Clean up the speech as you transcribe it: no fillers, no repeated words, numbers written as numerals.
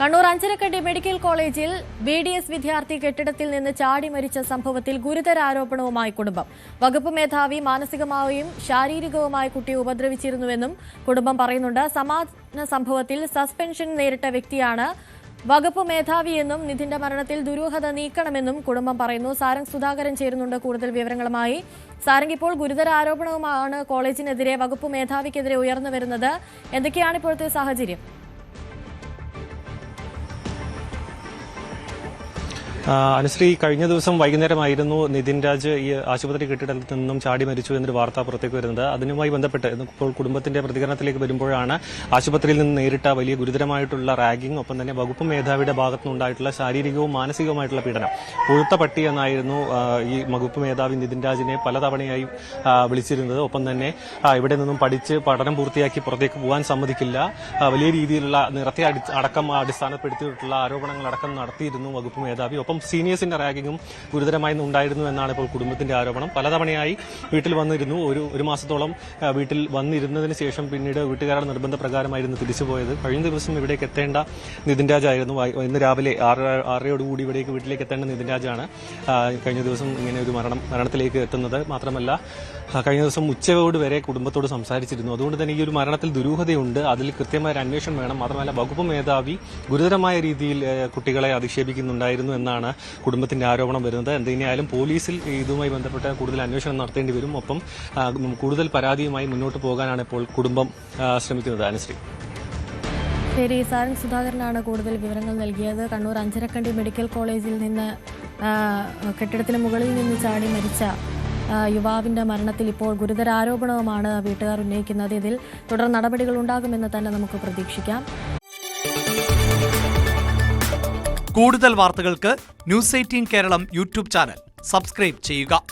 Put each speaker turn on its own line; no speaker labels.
Kannur Anjarakandy medical കോളേജിൽ BDS വിദ്യാർത്ഥി കെട്ടിടത്തിൽ നിന്ന് ചാടി മരിച്ച സംഭവത്തിൽ ഗുരുതര ആരോപണവുമായി കുടുംബം. വകുപ്പ് മേധാവി മാനസികമായും ശാരീരികവുമായി കുട്ടിയെ ഉപദ്രവിച്ചിരുന്നുവെന്നും കുടുംബം പറയുന്നുണ്ട്. സമാന സംഭവത്തിൽ സസ്പെൻഷൻ നേരിട്ട വ്യക്തിയാണ് വകുപ്പ് മേധാവിയെന്നും നിധിന്റെ മരണത്തിൽ ദുരൂഹത നീക്കണമെന്നും കുടുംബം പറയുന്നു. സാരംഗ് സുധാകരൻ ചേരുന്നുണ്ട് കൂടുതൽ വിവരങ്ങളുമായി. സാരംഗ്, ഇപ്പോൾ ഗുരുതര ആരോപണവുമാണ് കോളേജിനെതിരെ, വകുപ്പ് മേധാവിക്കെതിരെ ഉയർന്നു വരുന്നത്. എന്തൊക്കെയാണ് ഇപ്പോഴത്തെ സാഹചര്യം?
അനുശ്രീ, കഴിഞ്ഞ ദിവസം വൈകുന്നേരമായിരുന്നു നിതിൻ രാജ് ഈ ആശുപത്രി കെട്ടിടത്തിൽ നിന്നും ചാടി മരിച്ചു എന്നൊരു വാർത്ത പുറത്തേക്ക് വരുന്നത്. അതിനുമായി ബന്ധപ്പെട്ട് ഇപ്പോൾ കുടുംബത്തിന്റെ പ്രതികരണത്തിലേക്ക് വരുമ്പോഴാണ് ആശുപത്രിയിൽ നിന്ന് നേരിട്ട വലിയ ഗുരുതരമായിട്ടുള്ള റാഗിംഗ്, ഒപ്പം തന്നെ വകുപ്പ് മേധാവിയുടെ ഭാഗത്തുനിന്നുണ്ടായിട്ടുള്ള ശാരീരികവും മാനസികവുമായിട്ടുള്ള പീഡനം. പുഴുത്ത പട്ടി എന്നായിരുന്നു ഈ വകുപ്പ് മേധാവി നിതിൻ രാജിനെ പലതവണയായി വിളിച്ചിരുന്നത്. ഒപ്പം തന്നെ ഇവിടെ നിന്നും പഠിച്ച് പഠനം പൂർത്തിയാക്കി പുറത്തേക്ക് പോകാൻ സമ്മതിക്കില്ല, വലിയ രീതിയിലുള്ള നിറത്തെ അടക്കം അടിസ്ഥാനപ്പെടുത്തിയിട്ടുള്ള ആരോപണങ്ങളടക്കം നടത്തിയിരുന്നു വകുപ്പ് മേധാവി. ഒപ്പം സീനിയേഴ്സിന്റെ റാഗിങ്ങും ഗുരുതരമായി ഉണ്ടായിരുന്നു എന്നാണ് ഇപ്പോൾ കുടുംബത്തിന്റെ ആരോപണം. പലതവണയായി വീട്ടിൽ വന്നിരുന്നു. ഒരു മാസത്തോളം വീട്ടിൽ വന്നിരുന്നതിന് ശേഷം പിന്നീട് വീട്ടുകാരുടെ നിർബന്ധപ്രകാരമായിരുന്നു തിരിച്ചുപോയത്. കഴിഞ്ഞ ദിവസം ഇവിടേക്ക് എത്തേണ്ട നിതിൻ രാജായിരുന്നു. ഇന്ന് രാവിലെ 6:30 ഇവിടേക്ക് വീട്ടിലേക്ക് എത്തേണ്ട നിതിൻ രാജാണ് കഴിഞ്ഞ ദിവസം ഇങ്ങനെ ഒരു മരണത്തിലേക്ക് എത്തുന്നത്. മാത്രമല്ല കഴിഞ്ഞ ദിവസം ഉച്ചയോട് വരെ കുടുംബത്തോട് സംസാരിച്ചിരുന്നു. അതുകൊണ്ട് തന്നെ ഈ ഒരു മരണത്തിൽ ദുരൂഹതയുണ്ട്, അതിൽ കൃത്യമായ ഒരു അന്വേഷണം വേണം. മാത്രമല്ല വകുപ്പ് മേധാവി ഗുരുതരമായ രീതിയിൽ കുട്ടികളെ അധിക്ഷേപിക്കുന്നുണ്ടായിരുന്നു എന്നാണ് കുടുംബത്തിന്റെ ആരോപണം വരുന്നത്. എന്തിനായാലും പോലീസിൽ ഇതുമായി ബന്ധപ്പെട്ട കൂടുതൽ അന്വേഷണം നടത്തേണ്ടി വരും. ഒപ്പം കൂടുതൽ പരാതിയുമായി മുന്നോട്ട് പോകാനാണ് ഇപ്പോൾ കുടുംബം ശ്രമിക്കുന്നത്. അനുശ്രീ,
ശരി. സാരംഗ് സുധാകരനാണ് കൂടുതൽ വിവരങ്ങൾ നൽകിയത്. കണ്ണൂർ അഞ്ചരക്കണ്ടി മെഡിക്കൽ കോളേജിൽ നിന്ന് കെട്ടിടത്തിന് മുകളിൽ നിന്ന് ചാടി മരിച്ച യുവാവിന്റെ മരണത്തിൽ ഇപ്പോൾ ഗുരുതര ആരോപണവുമാണ് വീട്ടുകാർ ഉന്നയിക്കുന്നത്. ഇതിൽ തുടർ നടപടികൾ ഉണ്ടാകുമെന്ന് തന്നെ നമുക്ക് പ്രതീക്ഷിക്കാം.
കൂടുതൽ വാർത്തകൾക്ക് News 18 Keralam YouTube channel subscribe ചെയ്യുക.